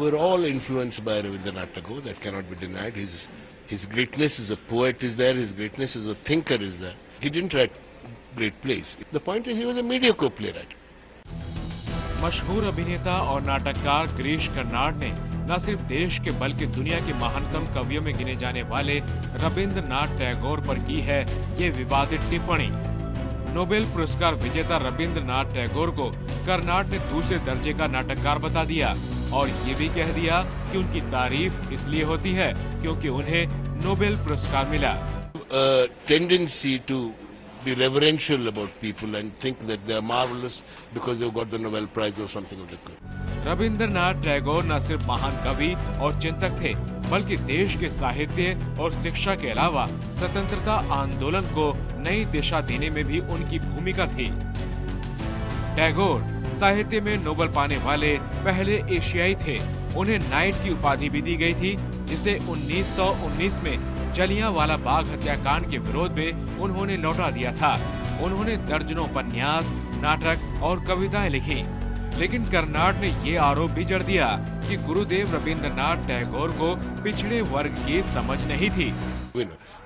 were all influenced by Rabindranath Tagore. That cannot be denied. His greatness as a poet is there. His greatness as a thinker is there. He didn't write great plays. The point is, he was a mediocre playwright. मशहूर अभिनेता और नाटककार गिरीश कर्नाड ने न सिर्फ देश के बल्कि दुनिया के महानतम कवियों में गिने जाने वाले रविंद्रनाथ टैगोर पर की है ये विवादित टिप्पणी। नोबेल पुरस्कार विजेता रविंद्रनाथ टैगोर को कर्नाड ने दूसरे दर्जे का नाटककार बता दिया और ये भी कह दिया कि उनकी तारीफ इसलिए होती है क्योंकि उन्हें नोबेल पुरस्कार मिला। Tendency to be reverential about people and think that they are marvelous because they've got the Nobel Prize or something of that kind. Rabindranath Tagore न सिर्फ महान कवि और चिंतक थे बल्कि देश के साहित्य और शिक्षा के अलावा स्वतंत्रता आंदोलन को नई दिशा देने में भी उनकी भूमिका थी। टैगोर साहित्य में नोबेल पाने वाले पहले एशियाई थे। उन्हें नाइट की उपाधि भी दी गई थी, जिसे 1919 में जलियांवाला बाग हत्याकांड के विरोध में उन्होंने लौटा दिया था। उन्होंने दर्जनों उपन्यास, नाटक और कविताएं लिखी, लेकिन कर्नाड ने ये आरोप भी जड़ दिया कि गुरुदेव रविंद्रनाथ टैगोर को पिछड़े वर्ग की समझ नहीं थी।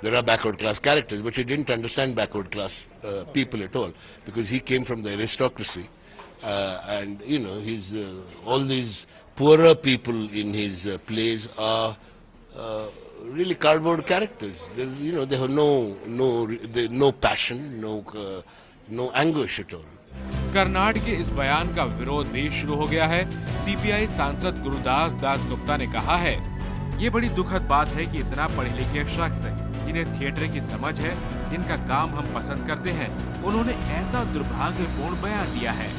There are backward class characters, but he didn't understand backward class people at all, because he came from the aristocracy, and his all these poorer people in his plays are really cardboard characters. They have no passion, no anguish at all. Karnad के इस बयान का विरोध भी शुरू हो गया है। सीपीआई सांसद गुरुदास दासगुप्ता ने कहा है, ये बड़ी दुखद बात है कि इतना पढ़े लिखे शख्स जिन्हें थिएटर की समझ है, जिनका काम हम पसंद करते हैं, उन्होंने ऐसा दुर्भाग्यपूर्ण बयान दिया है।